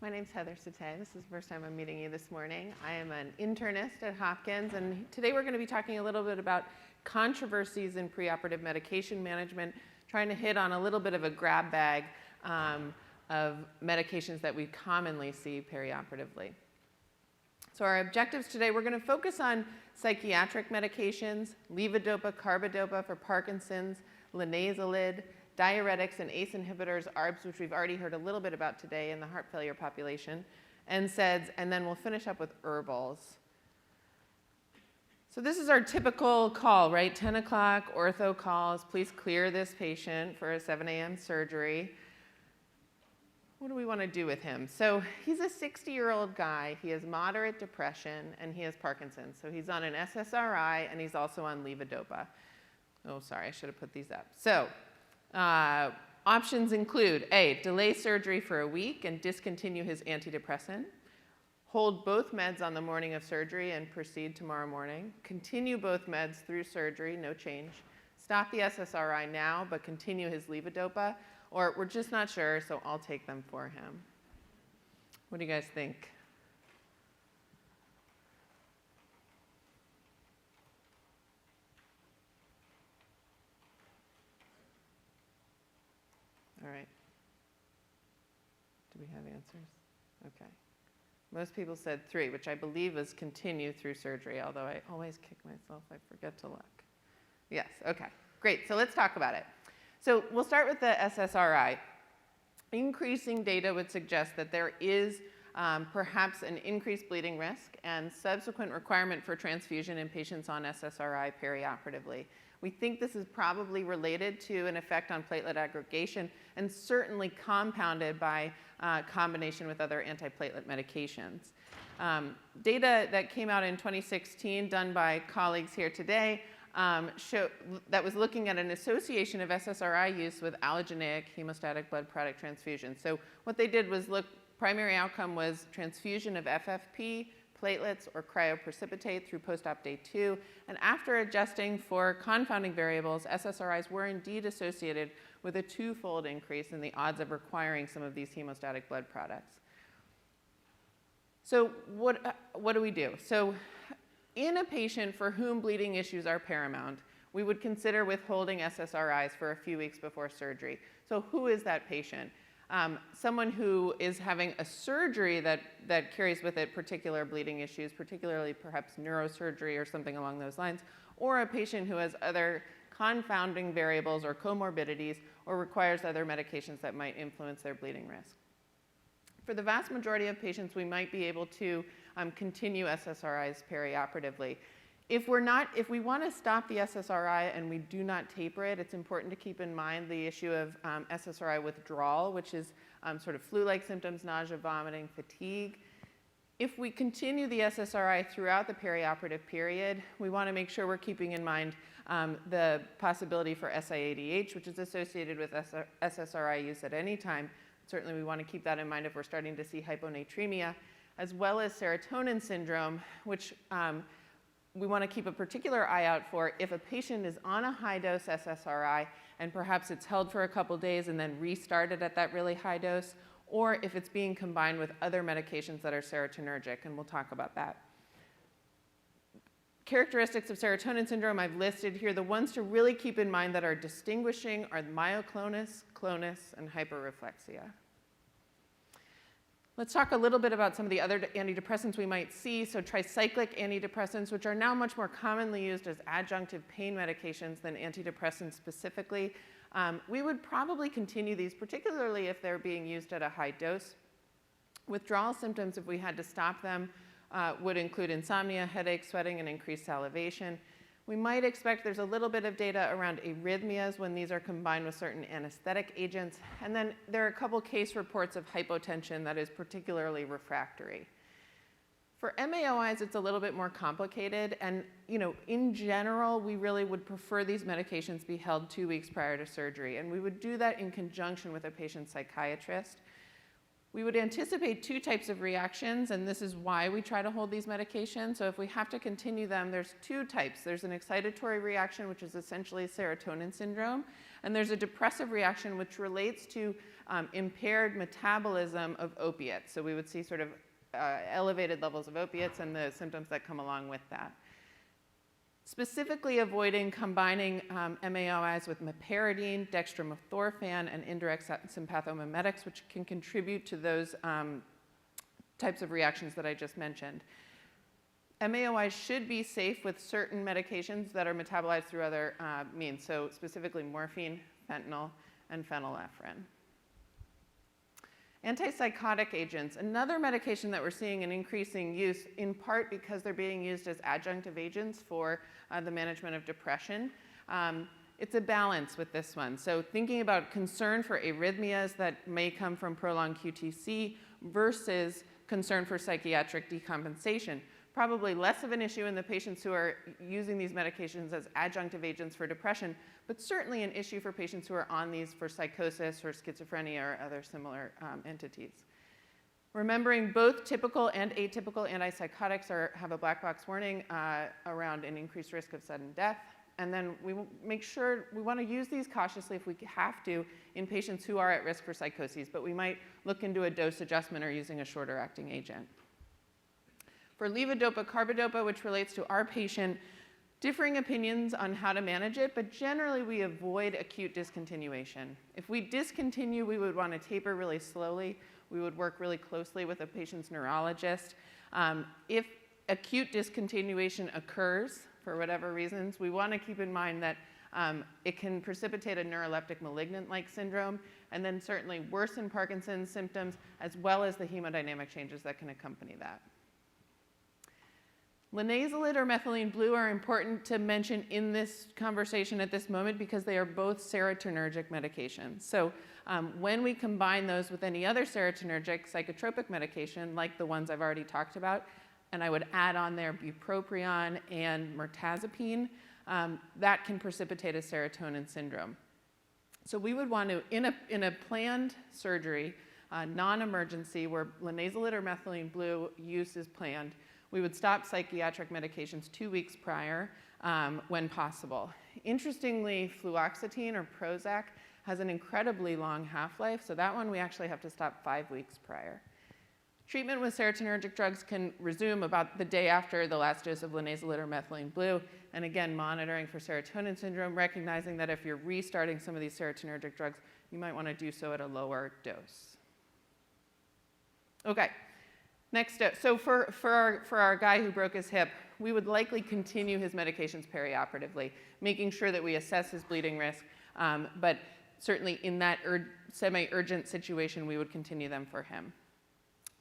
My name's Heather Satay. This is the first time I'm meeting you this morning. I am an internist at Hopkins, and today we're going to be talking a little bit about controversies in preoperative medication management, trying to hit on a little bit of a grab bag of medications that we commonly see perioperatively. So our objectives today, we're going to focus on psychiatric medications, levodopa, carbidopa for Parkinson's, linezolid, diuretics and ACE inhibitors, ARBs, which we've already heard a little bit about today in the heart failure population, NSAIDs, and then we'll finish up with Herbals. So this is our typical call, right? 10 o'clock, ortho calls, please clear this patient for a 7 a.m. surgery. What do we want to do with him? So he's a 60-year-old guy. He has moderate depression, and he has Parkinson's. So he's on an SSRI, and he's also on levodopa. Oh, sorry, I should have put these up. So options include A, delay surgery for a week and discontinue his antidepressant, hold both meds on the morning of surgery and proceed tomorrow morning, continue both meds through surgery, no change, stop the SSRI now but continue his levodopa, or we're just not sure, so I'll take them for him. What do you guys think? All right. Do we have answers? Okay. Most people said 3, which I believe is continue through surgery, although I always kick myself. I forget to look. Yes, okay. Great, so let's talk about it. So we'll start with the SSRI. Increasing data would suggest that there is perhaps an increased bleeding risk and subsequent requirement for transfusion in patients on SSRI perioperatively. We think this is probably related to an effect on platelet aggregation and certainly compounded by combination with other antiplatelet medications. Data that came out in 2016 done by colleagues here today that was looking at an association of SSRI use with allogeneic hemostatic blood product transfusion. So what they did was look, primary outcome was transfusion of FFP, platelets, or cryoprecipitate through post-op day 2. And after adjusting for confounding variables, SSRIs were indeed associated with a 2-fold increase in the odds of requiring some of these hemostatic blood products. So what do we do? So in a patient for whom bleeding issues are paramount, we would consider withholding SSRIs for a few weeks before surgery. So who is that patient? Someone who is having a surgery that carries with it particular bleeding issues, particularly perhaps neurosurgery or something along those lines, or a patient who has other confounding variables or comorbidities or requires other medications that might influence their bleeding risk. For the vast majority of patients, we might be able to continue SSRIs perioperatively. If we want to stop the SSRI and we do not taper it, it's important to keep in mind the issue of SSRI withdrawal, which is sort of flu-like symptoms, nausea, vomiting, fatigue. If we continue the SSRI throughout the perioperative period, we want to make sure we're keeping in mind the possibility for SIADH, which is associated with SSRI use at any time. Certainly we want to keep that in mind if we're starting to see hyponatremia, as well as serotonin syndrome, which we want to keep a particular eye out for if a patient is on a high-dose SSRI and perhaps it's held for a couple days and then restarted at that really high dose, or if it's being combined with other medications that are serotonergic, and we'll talk about that. Characteristics of serotonin syndrome I've listed here. The ones to really keep in mind that are distinguishing are myoclonus, clonus, and hyperreflexia. Let's talk a little bit about some of the other antidepressants we might see. So tricyclic antidepressants, which are now much more commonly used as adjunctive pain medications than antidepressants specifically. We would probably continue these, particularly if they're being used at a high dose. Withdrawal symptoms, if we had to stop them, would include insomnia, headache, sweating, and increased salivation. We might expect there's a little bit of data around arrhythmias when these are combined with certain anesthetic agents. And then there are a couple case reports of hypotension that is particularly refractory. For MAOIs, it's a little bit more complicated. And in general, we really would prefer these medications be held 2 weeks prior to surgery. And we would do that in conjunction with a patient's psychiatrist. We would anticipate two types of reactions, and this is why we try to hold these medications. So if we have to continue them, there's two types. There's an excitatory reaction, which is essentially serotonin syndrome, and there's a depressive reaction, which relates to impaired metabolism of opiates. So we would see sort of elevated levels of opiates and the symptoms that come along with that. Specifically avoiding combining MAOIs with meperidine, dextromethorphan, and indirect sympathomimetics, which can contribute to those types of reactions that I just mentioned. MAOIs should be safe with certain medications that are metabolized through other means, so specifically morphine, fentanyl, and phenylephrine. Antipsychotic agents, another medication that we're seeing an increasing use, in part because they're being used as adjunctive agents for the management of depression. It's a balance with this one. So thinking about concern for arrhythmias that may come from prolonged QTC versus concern for psychiatric decompensation. Probably less of an issue in the patients who are using these medications as adjunctive agents for depression, but certainly an issue for patients who are on these for psychosis or schizophrenia or other similar entities. Remembering both typical and atypical antipsychotics have a black box warning around an increased risk of sudden death. And then we make sure we want to use these cautiously if we have to in patients who are at risk for psychoses, but we might look into a dose adjustment or using a shorter acting agent. For levodopa carbidopa, which relates to our patient, differing opinions on how to manage it, but generally we avoid acute discontinuation. If we discontinue, we would want to taper really slowly. We would work really closely with a patient's neurologist. If acute discontinuation occurs, for whatever reasons, we want to keep in mind that it can precipitate a neuroleptic malignant-like syndrome, and then certainly worsen Parkinson's symptoms, as well as the hemodynamic changes that can accompany that. Linezolid or methylene blue are important to mention in this conversation at this moment because they are both serotonergic medications. So when we combine those with any other serotonergic psychotropic medication, like the ones I've already talked about, and I would add on there bupropion and mirtazapine, that can precipitate a serotonin syndrome. So we would want to, in a planned surgery, non-emergency, where linezolid or methylene blue use is planned, we would stop psychiatric medications 2 weeks prior when possible. Interestingly, fluoxetine or Prozac has an incredibly long half-life, so that one we actually have to stop 5 weeks prior. Treatment with serotonergic drugs can resume about the day after the last dose of linezolid or methylene blue, and again, monitoring for serotonin syndrome, recognizing that if you're restarting some of these serotonergic drugs, you might want to do so at a lower dose. Okay. Next up, so for our guy who broke his hip, we would likely continue his medications perioperatively, making sure that we assess his bleeding risk, but certainly in that semi-urgent situation, we would continue them for him.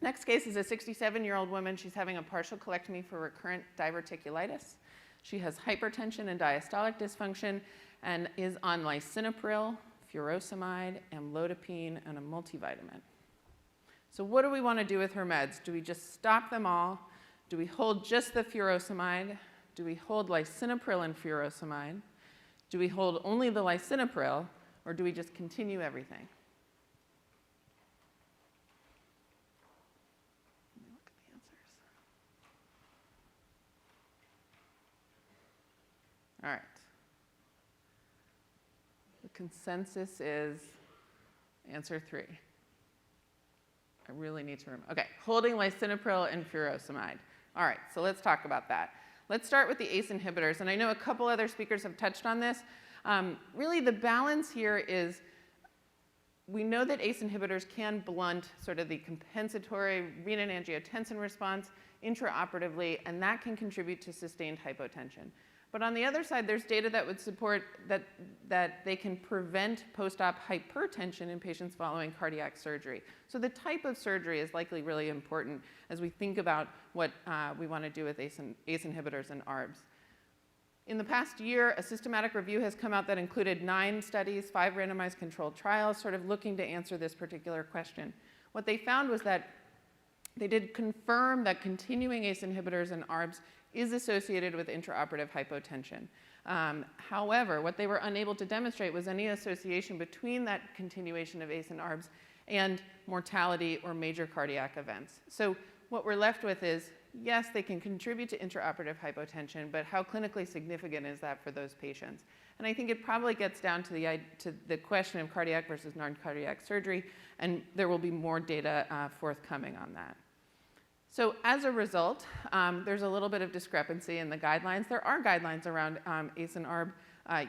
Next case is a 67-year-old woman. She's having a partial colectomy for recurrent diverticulitis. She has hypertension and diastolic dysfunction and is on lisinopril, furosemide, amlodipine, and a multivitamin. So what do we want to do with her meds? Do we just stop them all? Do we hold just the furosemide? Do we hold lisinopril and furosemide? Do we hold only the lisinopril, or do we just continue everything? Let me look at the answers. All right. The consensus is answer 3. I really need to remember. Okay, holding lisinopril and furosemide. All right, so let's talk about that. Let's start with the ACE inhibitors, and I know a couple other speakers have touched on this. Really, the balance here is we know that ACE inhibitors can blunt sort of the compensatory renin-angiotensin response intraoperatively, and that can contribute to sustained hypotension. But on the other side, there's data that would support that they can prevent post-op hypertension in patients following cardiac surgery. So the type of surgery is likely really important as we think about what we want to do with ACE inhibitors and ARBs. In the past year, a systematic review has come out that included 9 studies, 5 randomized controlled trials, sort of looking to answer this particular question. What they found was that they did confirm that continuing ACE inhibitors and ARBs is associated with intraoperative hypotension. However, what they were unable to demonstrate was any association between that continuation of ACE and ARBs and mortality or major cardiac events. So what we're left with is, yes, they can contribute to intraoperative hypotension, but how clinically significant is that for those patients? And I think it probably gets down to the question of cardiac versus non-cardiac surgery, and there will be more data forthcoming on that. So as a result, there's a little bit of discrepancy in the guidelines. There are guidelines around ACE and ARB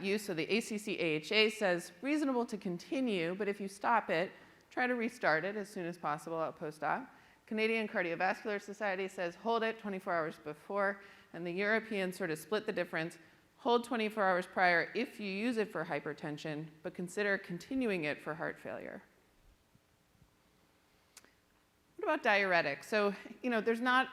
use. So the ACC-AHA says reasonable to continue, but if you stop it, try to restart it as soon as possible at post-op. Canadian Cardiovascular Society says hold it 24 hours before, and the Europeans sort of split the difference. Hold 24 hours prior if you use it for hypertension, but consider continuing it for heart failure. What about diuretics? So, there's not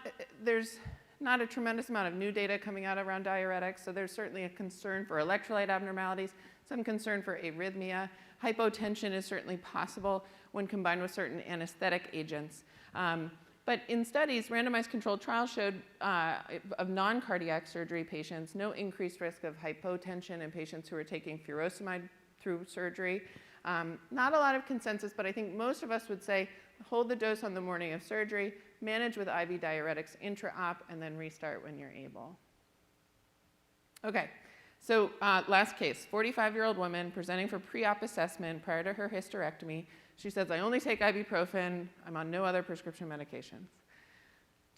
a tremendous amount of new data coming out around diuretics, so there's certainly a concern for electrolyte abnormalities, some concern for arrhythmia. Hypotension is certainly possible when combined with certain anesthetic agents. But in studies, randomized controlled trials showed of non-cardiac surgery patients no increased risk of hypotension in patients who are taking furosemide through surgery. Not a lot of consensus, but I think most of us would say hold the dose on the morning of surgery, manage with IV diuretics intra-op, and then restart when you're able. Okay, so last case, 45-year-old woman presenting for pre-op assessment prior to her hysterectomy. She says, I only take ibuprofen. I'm on no other prescription medications.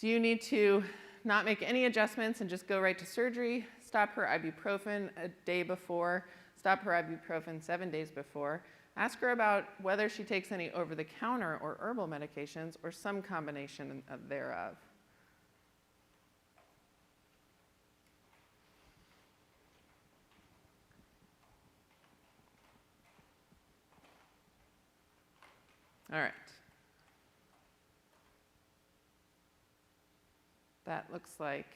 Do you need to not make any adjustments and just go right to surgery? Stop her ibuprofen a day before. Stop her ibuprofen 7 days before. Ask her about whether she takes any over-the-counter or herbal medications or some combination thereof. All right. That looks like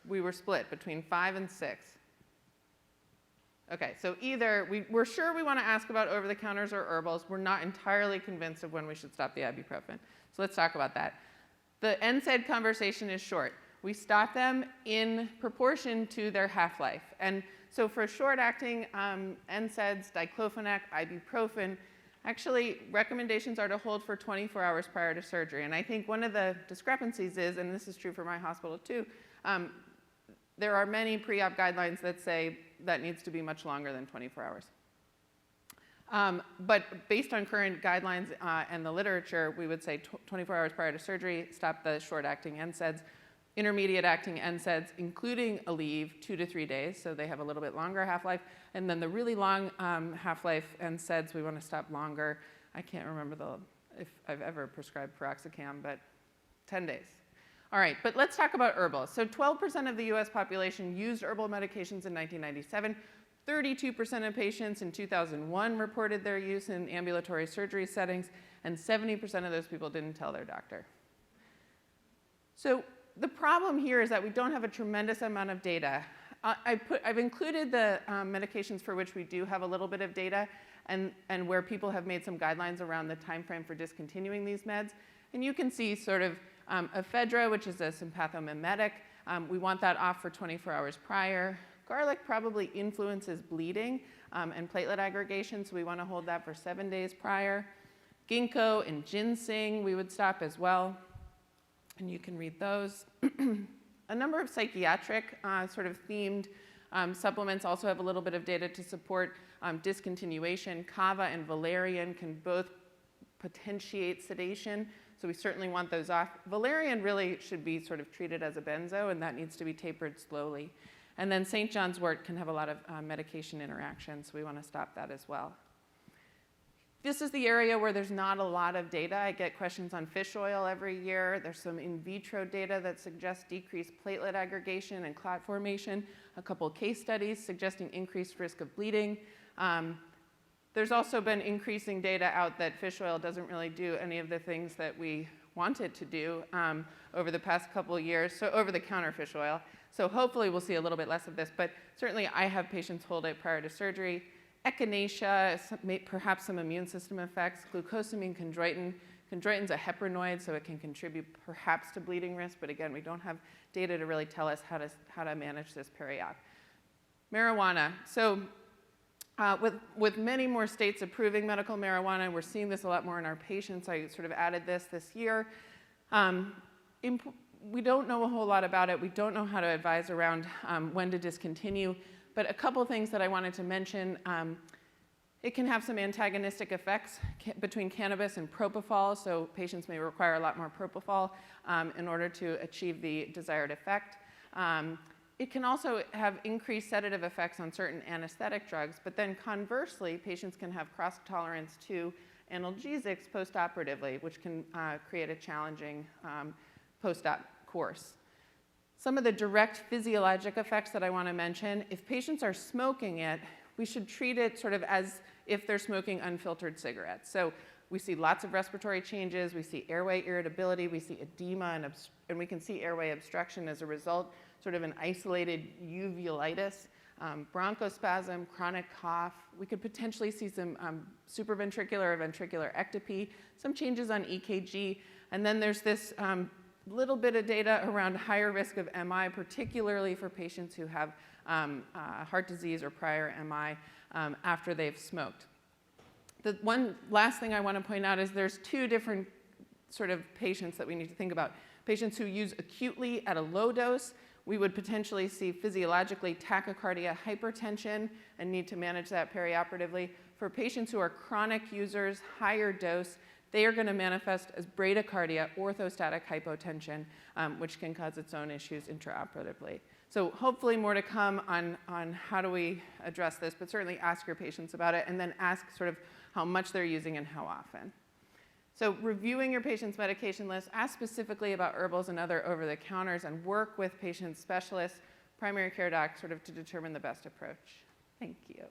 we were split between 5 and 6. Okay, so either we're sure we want to ask about over-the-counters or herbals. We're not entirely convinced of when we should stop the ibuprofen. So let's talk about that. The NSAID conversation is short. We stop them in proportion to their half-life. And so for short-acting NSAIDs, diclofenac, ibuprofen, actually, recommendations are to hold for 24 hours prior to surgery. And I think one of the discrepancies is, and this is true for my hospital too, there are many pre-op guidelines that say that needs to be much longer than 24 hours. But based on current guidelines and the literature, we would say 24 hours prior to surgery, stop the short-acting NSAIDs. Intermediate-acting NSAIDs, including Aleve, 2 to 3 days, so they have a little bit longer half-life. And then the really long half-life NSAIDs, we want to stop longer. I can't remember if I've ever prescribed piroxicam, but 10 days. All right, but let's talk about herbals. So 12% of the US population used herbal medications in 1997. 32% of patients in 2001 reported their use in ambulatory surgery settings, and 70% of those people didn't tell their doctor. So the problem here is that we don't have a tremendous amount of data. I've included the medications for which we do have a little bit of data and where people have made some guidelines around the time frame for discontinuing these meds. And you can see sort of ephedra, which is a sympathomimetic. We want that off for 24 hours prior. Garlic probably influences bleeding and platelet aggregation, so we want to hold that for 7 days prior. Ginkgo and ginseng we would stop as well, and you can read those. A number of psychiatric sort of themed supplements also have a little bit of data to support discontinuation. Kava and valerian can both potentiate sedation, so we certainly want those off. Valerian really should be sort of treated as a benzo, and that needs to be tapered slowly. And then St. John's wort can have a lot of medication interactions, so we want to stop that as well. This is the area where there's not a lot of data. I get questions on fish oil every year. There's some in vitro data that suggests decreased platelet aggregation and clot formation. A couple case studies suggesting increased risk of bleeding. There's also been increasing data out that fish oil doesn't really do any of the things that we want it to do over the past couple of years, so over-the-counter fish oil. So hopefully we'll see a little bit less of this, but certainly I have patients hold it prior to surgery. Echinacea, perhaps some immune system effects. Glucosamine chondroitin Chondroitin's a heparinoid, so it can contribute perhaps to bleeding risk, but again, we don't have data to really tell us how to manage this peri-op. Marijuana. So with many more states approving medical marijuana, we're seeing this a lot more in our patients. I sort of added this year. We don't know a whole lot about it. We don't know how to advise around when to discontinue. But a couple things that I wanted to mention. It can have some antagonistic effects between cannabis and propofol, so patients may require a lot more propofol in order to achieve the desired effect. It can also have increased sedative effects on certain anesthetic drugs, but then conversely, patients can have cross-tolerance to analgesics postoperatively, which can create a challenging post-op course. Some of the direct physiologic effects that I want to mention, if patients are smoking it, we should treat it sort of as if they're smoking unfiltered cigarettes. So we see lots of respiratory changes, we see airway irritability, we see edema, and we can see airway obstruction as a result, sort of an isolated uveitis, bronchospasm, chronic cough. We could potentially see some supraventricular or ventricular ectopy, some changes on EKG, and then there's this little bit of data around higher risk of MI, particularly for patients who have heart disease or prior MI after they've smoked. The one last thing I want to point out is there's two different sort of patients that we need to think about. Patients who use acutely at a low dose, we would potentially see physiologically tachycardia, hypertension, and need to manage that perioperatively. For patients who are chronic users, higher dose, they are going to manifest as bradycardia, orthostatic hypotension, which can cause its own issues intraoperatively. So hopefully more to come on how do we address this, but certainly ask your patients about it, and then ask sort of how much they're using and how often. So reviewing your patient's medication list, ask specifically about herbals and other over-the-counters, and work with patient specialists, primary care docs, sort of to determine the best approach. Thank you.